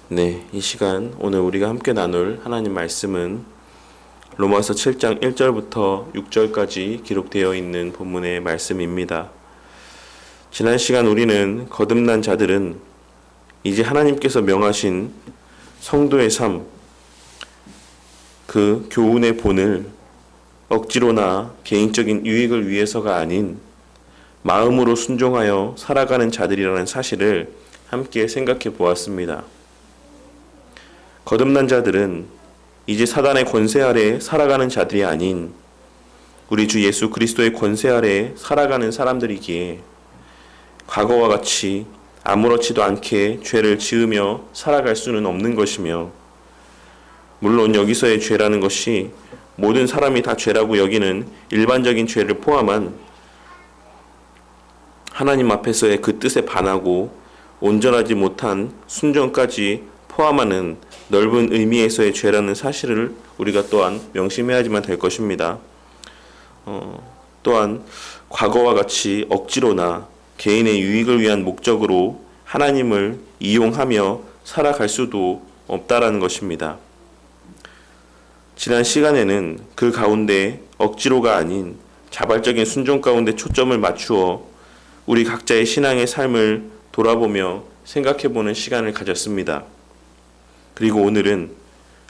네, 이 시간 오늘 우리가 함께 나눌 하나님 말씀은 로마서 7장 1절부터 6절까지 기록되어 있는 본문의 말씀입니다. 지난 시간 우리는 거듭난 자들은 이제 하나님께서 명하신 성도의 삶, 그 교훈의 본을 억지로나 개인적인 유익을 위해서가 아닌 마음으로 순종하여 살아가는 자들이라는 사실을 함께 생각해 보았습니다. 거듭난 자들은 이제 사단의 권세 아래 살아가는 자들이 아닌 우리 주 예수 그리스도의 권세 아래 살아가는 사람들이기에 과거와 같이 아무렇지도 않게 죄를 지으며 살아갈 수는 없는 것이며, 물론 여기서의 죄라는 것이 모든 사람이 다 죄라고 여기는 일반적인 죄를 포함한 하나님 앞에서의 그 뜻에 반하고 온전하지 못한 순종까지 포함하는 넓은 의미에서의 죄라는 사실을 우리가 또한 명심해야지만 될 것입니다. 또한 과거와 같이 억지로나 개인의 유익을 위한 목적으로 하나님을 이용하며 살아갈 수도 없다라는 것입니다. 지난 시간에는 그 가운데 억지로가 아닌 자발적인 순종 가운데 초점을 맞추어 우리 각자의 신앙의 삶을 돌아보며 생각해보는 시간을 가졌습니다. 그리고 오늘은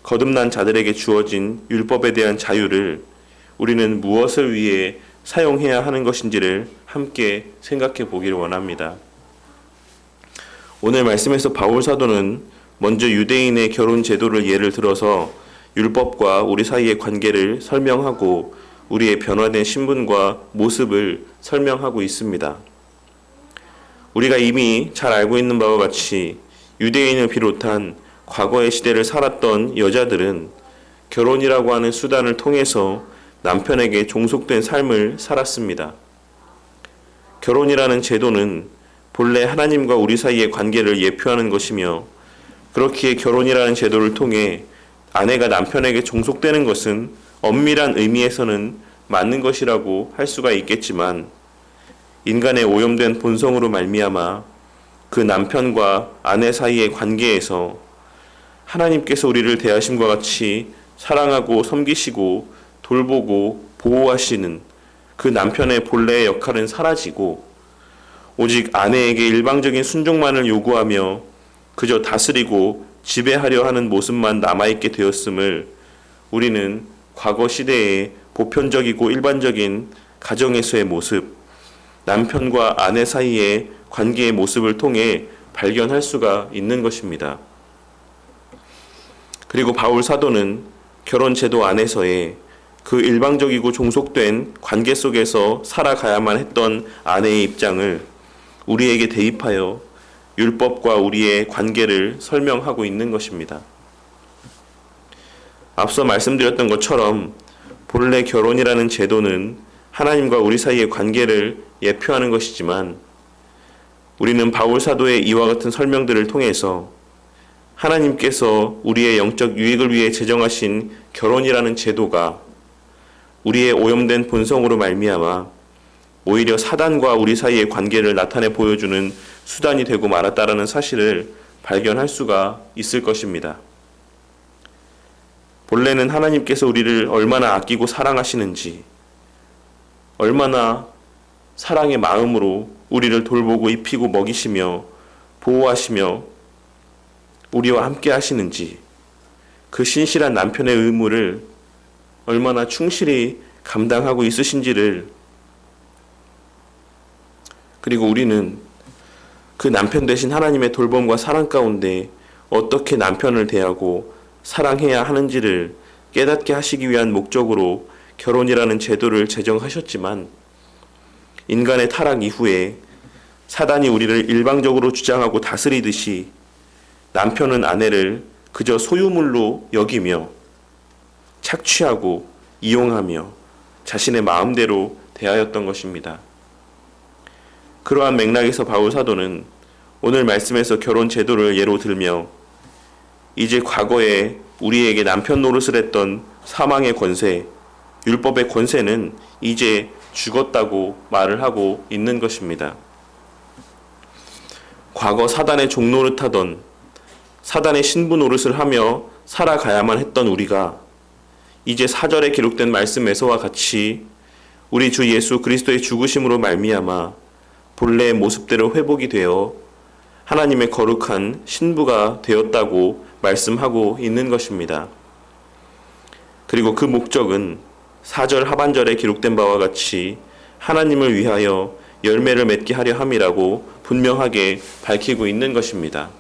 거듭난 자들에게 주어진 율법에 대한 자유를 우리는 무엇을 위해 사용해야 하는 것인지를 함께 생각해 보기를 원합니다. 오늘 말씀에서 바울 사도는 먼저 유대인의 결혼 제도를 예를 들어서 율법과 우리 사이의 관계를 설명하고 우리의 변화된 신분과 모습을 설명하고 있습니다. 우리가 이미 잘 알고 있는 바와 같이 유대인을 비롯한 과거의 시대를 살았던 여자들은 결혼이라고 하는 수단을 통해서 남편에게 종속된 삶을 살았습니다. 결혼이라는 제도는 본래 하나님과 우리 사이의 관계를 예표하는 것이며, 그렇기에 결혼이라는 제도를 통해 아내가 남편에게 종속되는 것은 엄밀한 의미에서는 맞는 것이라고 할 수가 있겠지만, 인간의 오염된 본성으로 말미암아 그 남편과 아내 사이의 관계에서 하나님께서 우리를 대하심과 같이 사랑하고 섬기시고 돌보고 보호하시는 그 남편의 본래의 역할은 사라지고 오직 아내에게 일방적인 순종만을 요구하며 그저 다스리고 지배하려 하는 모습만 남아있게 되었음을 우리는 과거 시대의 보편적이고 일반적인 가정에서의 모습, 남편과 아내 사이의 관계의 모습을 통해 발견할 수가 있는 것입니다. 그리고 바울 사도는 결혼 제도 안에서의 그 일방적이고 종속된 관계 속에서 살아가야만 했던 아내의 입장을 우리에게 대입하여 율법과 우리의 관계를 설명하고 있는 것입니다. 앞서 말씀드렸던 것처럼 본래 결혼이라는 제도는 하나님과 우리 사이의 관계를 예표하는 것이지만, 우리는 바울 사도의 이와 같은 설명들을 통해서 하나님께서 우리의 영적 유익을 위해 제정하신 결혼이라는 제도가 우리의 오염된 본성으로 말미암아 오히려 사단과 우리 사이의 관계를 나타내 보여주는 수단이 되고 말았다라는 사실을 발견할 수가 있을 것입니다. 본래는 하나님께서 우리를 얼마나 아끼고 사랑하시는지, 얼마나 사랑의 마음으로 우리를 돌보고 입히고 먹이시며 보호하시며 우리와 함께 하시는지, 그 신실한 남편의 의무를 얼마나 충실히 감당하고 있으신지를, 그리고 우리는 그 남편 되신 하나님의 돌봄과 사랑 가운데 어떻게 남편을 대하고 사랑해야 하는지를 깨닫게 하시기 위한 목적으로 결혼이라는 제도를 제정하셨지만, 인간의 타락 이후에 사단이 우리를 일방적으로 주장하고 다스리듯이 남편은 아내를 그저 소유물로 여기며 착취하고 이용하며 자신의 마음대로 대하였던 것입니다. 그러한 맥락에서 바울 사도는 오늘 말씀에서 결혼 제도를 예로 들며 이제 과거에 우리에게 남편 노릇을 했던 사망의 권세, 율법의 권세는 이제 죽었다고 말을 하고 있는 것입니다. 과거 사단의 종노릇하던 사단의 신부 노릇을 하며 살아가야만 했던 우리가 이제 4절에 기록된 말씀에서와 같이 우리 주 예수 그리스도의 죽으심으로 말미암아 본래의 모습대로 회복이 되어 하나님의 거룩한 신부가 되었다고 말씀하고 있는 것입니다. 그리고 그 목적은 4절 하반절에 기록된 바와 같이 하나님을 위하여 열매를 맺게 하려 함이라고 분명하게 밝히고 있는 것입니다.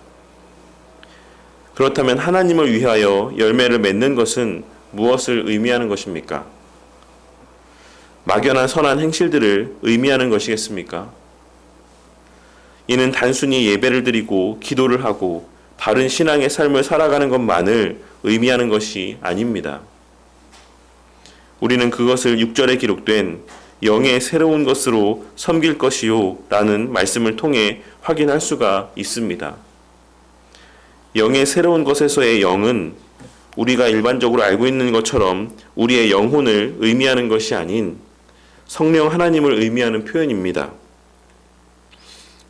그렇다면 하나님을 위하여 열매를 맺는 것은 무엇을 의미하는 것입니까? 막연한 선한 행실들을 의미하는 것이겠습니까? 이는 단순히 예배를 드리고 기도를 하고 바른 신앙의 삶을 살아가는 것만을 의미하는 것이 아닙니다. 우리는 그것을 6절에 기록된 영의 새로운 것으로 섬길 것이요 라는 말씀을 통해 확인할 수가 있습니다. 영의 새로운 것에서의 영은 우리가 일반적으로 알고 있는 것처럼 우리의 영혼을 의미하는 것이 아닌 성령 하나님을 의미하는 표현입니다.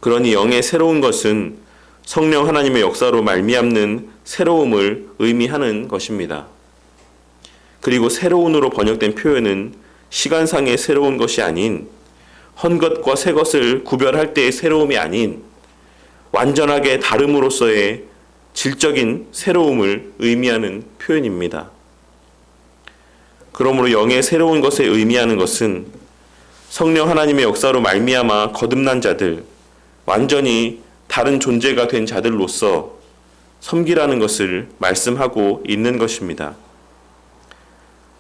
그러니 영의 새로운 것은 성령 하나님의 역사로 말미암는 새로움을 의미하는 것입니다. 그리고 새로운으로 번역된 표현은 시간상의 새로운 것이 아닌 헌 것과 새 것을 구별할 때의 새로움이 아닌 완전하게 다름으로써의 질적인 새로움을 의미하는 표현입니다. 그러므로 영의 새로운 것에 의미하는 것은 성령 하나님의 역사로 말미암아 거듭난 자들, 완전히 다른 존재가 된 자들로서 섬기라는 것을 말씀하고 있는 것입니다.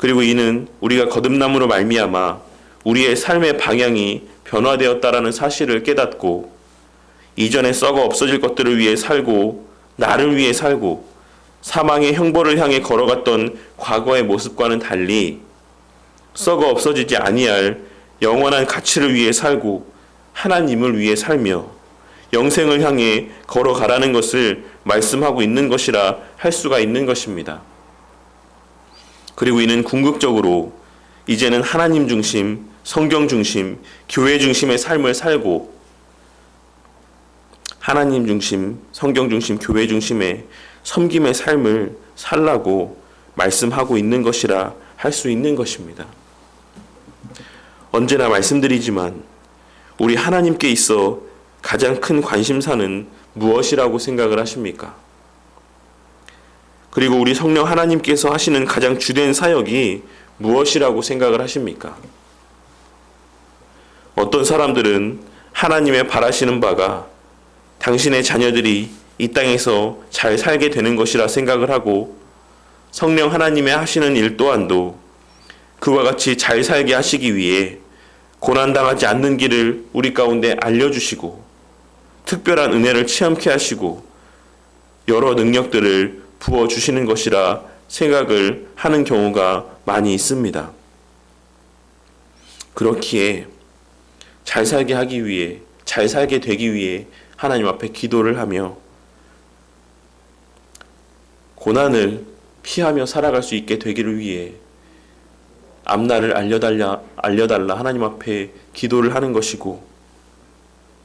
그리고 이는 우리가 거듭남으로 말미암아 우리의 삶의 방향이 변화되었다라는 사실을 깨닫고 이전에 썩어 없어질 것들을 위해 살고 나를 위해 살고 사망의 형벌을 향해 걸어갔던 과거의 모습과는 달리 썩어 없어지지 아니할 영원한 가치를 위해 살고 하나님을 위해 살며 영생을 향해 걸어가라는 것을 말씀하고 있는 것이라 할 수가 있는 것입니다. 그리고 이는 궁극적으로 이제는 하나님 중심, 성경 중심, 교회 중심의 삶을 살고 하나님 중심, 성경 중심, 교회 중심의 섬김의 삶을 살라고 말씀하고 있는 것이라 할 수 있는 것입니다. 언제나 말씀드리지만 우리 하나님께 있어 가장 큰 관심사는 무엇이라고 생각을 하십니까? 그리고 우리 성령 하나님께서 하시는 가장 주된 사역이 무엇이라고 생각을 하십니까? 어떤 사람들은 하나님의 바라시는 바가 당신의 자녀들이 이 땅에서 잘 살게 되는 것이라 생각을 하고 성령 하나님의 하시는 일 또한도 그와 같이 잘 살게 하시기 위해 고난당하지 않는 길을 우리 가운데 알려주시고 특별한 은혜를 체험케 하시고 여러 능력들을 부어주시는 것이라 생각을 하는 경우가 많이 있습니다. 그렇기에 잘 살게 하기 위해, 잘 살게 되기 위해 하나님 앞에 기도를 하며 고난을 피하며 살아갈 수 있게 되기를 위해 앞날을 알려달라 하나님 앞에 기도를 하는 것이고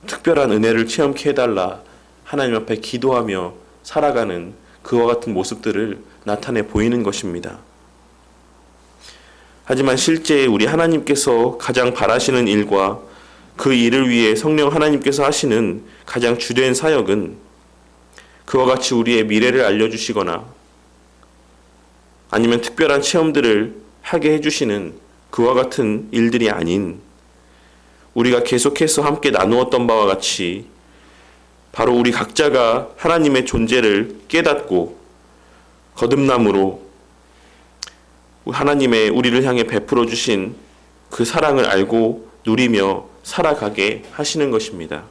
특별한 은혜를 체험케 해달라 하나님 앞에 기도하며 살아가는 그와 같은 모습들을 나타내 보이는 것입니다. 하지만 실제 우리 하나님께서 가장 바라시는 일과 그 일을 위해 성령 하나님께서 하시는 가장 주된 사역은 그와 같이 우리의 미래를 알려주시거나 아니면 특별한 체험들을 하게 해주시는 그와 같은 일들이 아닌 우리가 계속해서 함께 나누었던 바와 같이 바로 우리 각자가 하나님의 존재를 깨닫고 거듭남으로 하나님의 우리를 향해 베풀어 주신 그 사랑을 알고 누리며 살아가게 하시는 것입니다.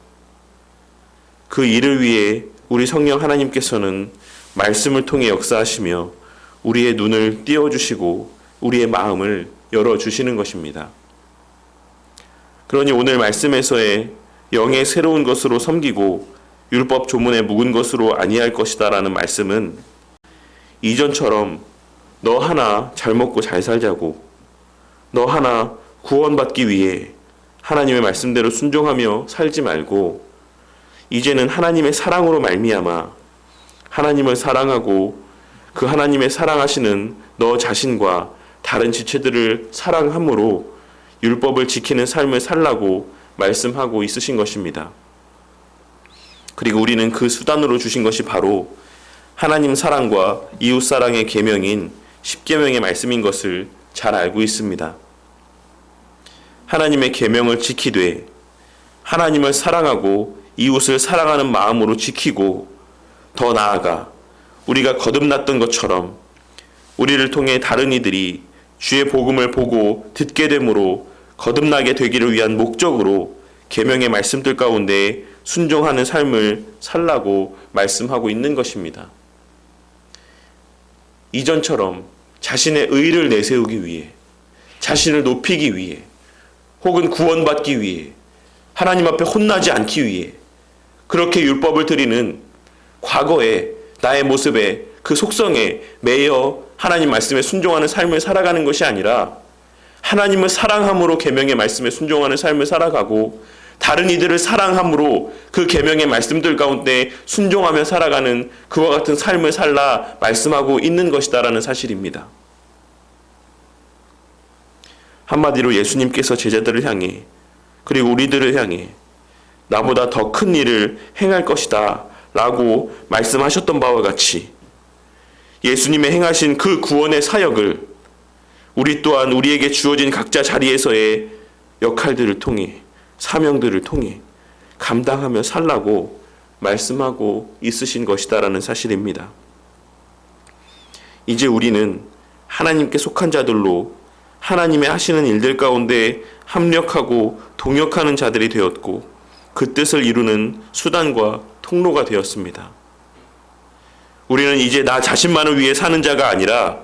그 일을 위해 우리 성령 하나님께서는 말씀을 통해 역사하시며 우리의 눈을 띄워주시고 우리의 마음을 열어주시는 것입니다. 그러니 오늘 말씀에서의 영의 새로운 것으로 섬기고 율법 조문에 묵은 것으로 아니할 것이다 라는 말씀은 이전처럼 너 하나 잘 먹고 잘 살자고 너 하나 구원받기 위해 하나님의 말씀대로 순종하며 살지 말고 이제는 하나님의 사랑으로 말미암아 하나님을 사랑하고 그 하나님의 사랑하시는 너 자신과 다른 지체들을 사랑함으로 율법을 지키는 삶을 살라고 말씀하고 있으신 것입니다. 그리고 우리는 그 수단으로 주신 것이 바로 하나님 사랑과 이웃 사랑의 계명인 십계명의 말씀인 것을 잘 알고 있습니다. 하나님의 계명을 지키되 하나님을 사랑하고 이웃을 사랑하는 마음으로 지키고 더 나아가 우리가 거듭났던 것처럼 우리를 통해 다른 이들이 주의 복음을 보고 듣게 되므로 거듭나게 되기를 위한 목적으로 계명의 말씀들 가운데 순종하는 삶을 살라고 말씀하고 있는 것입니다. 이전처럼 자신의 의를 내세우기 위해, 자신을 높이기 위해, 혹은 구원받기 위해, 하나님 앞에 혼나지 않기 위해 그렇게 율법을 드리는 과거의 나의 모습에 그 속성에 매여 하나님 말씀에 순종하는 삶을 살아가는 것이 아니라 하나님을 사랑함으로 계명의 말씀에 순종하는 삶을 살아가고 다른 이들을 사랑함으로 그 계명의 말씀들 가운데 순종하며 살아가는 그와 같은 삶을 살라 말씀하고 있는 것이다라는 사실입니다. 한마디로 예수님께서 제자들을 향해 그리고 우리들을 향해 나보다 더 큰 일을 행할 것이다 라고 말씀하셨던 바와 같이 예수님의 행하신 그 구원의 사역을 우리 또한 우리에게 주어진 각자 자리에서의 역할들을 통해 사명들을 통해 감당하며 살라고 말씀하고 있으신 것이다라는 사실입니다. 이제 우리는 하나님께 속한 자들로 하나님의 하시는 일들 가운데 합력하고 동역하는 자들이 되었고 그 뜻을 이루는 수단과 통로가 되었습니다. 우리는 이제 나 자신만을 위해 사는 자가 아니라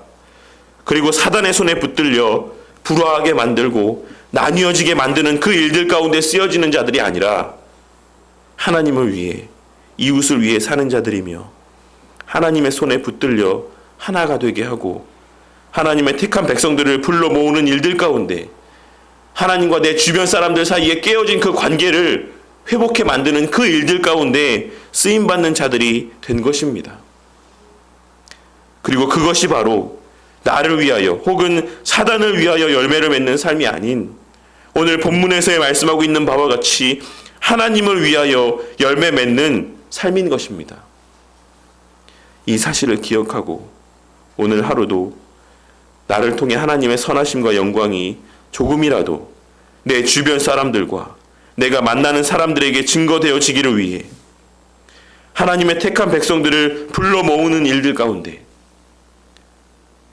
그리고 사단의 손에 붙들려 불화하게 만들고 나뉘어지게 만드는 그 일들 가운데 쓰여지는 자들이 아니라 하나님을 위해 이웃을 위해 사는 자들이며 하나님의 손에 붙들려 하나가 되게 하고 하나님의 택한 백성들을 불러 모으는 일들 가운데 하나님과 내 주변 사람들 사이에 깨어진 그 관계를 회복해 만드는 그 일들 가운데 쓰임받는 자들이 된 것입니다. 그리고 그것이 바로 나를 위하여 혹은 사단을 위하여 열매를 맺는 삶이 아닌 오늘 본문에서 말씀하고 있는 바와 같이 하나님을 위하여 열매 맺는 삶인 것입니다. 이 사실을 기억하고 오늘 하루도 나를 통해 하나님의 선하심과 영광이 조금이라도 내 주변 사람들과 내가 만나는 사람들에게 증거되어지기를 위해 하나님의 택한 백성들을 불러 모으는 일들 가운데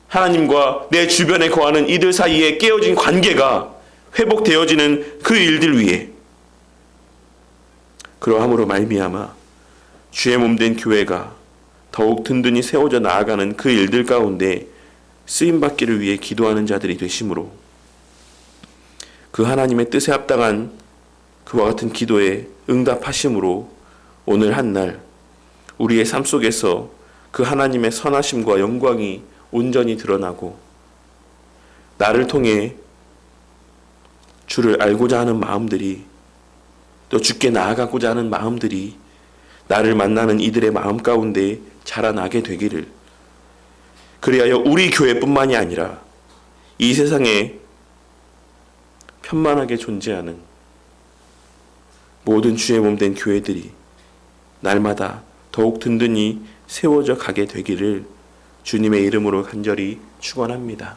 하나님과 내 주변에 거하는 이들 사이에 깨어진 관계가 회복되어지는 그 일들 위해 그러함으로 말미암아 주의 몸된 교회가 더욱 든든히 세워져 나아가는 그 일들 가운데 쓰임받기를 위해 기도하는 자들이 되심으로 그 하나님의 뜻에 합당한 그와 같은 기도에 응답하심으로 오늘 한날 우리의 삶 속에서 그 하나님의 선하심과 영광이 온전히 드러나고 나를 통해 주를 알고자 하는 마음들이 또 주께 나아가고자 하는 마음들이 나를 만나는 이들의 마음 가운데 자라나게 되기를 그리하여 우리 교회뿐만이 아니라 이 세상에 편만하게 존재하는 모든 주의 몸된 교회들이 날마다 더욱 든든히 세워져 가게 되기를 주님의 이름으로 간절히 축원합니다.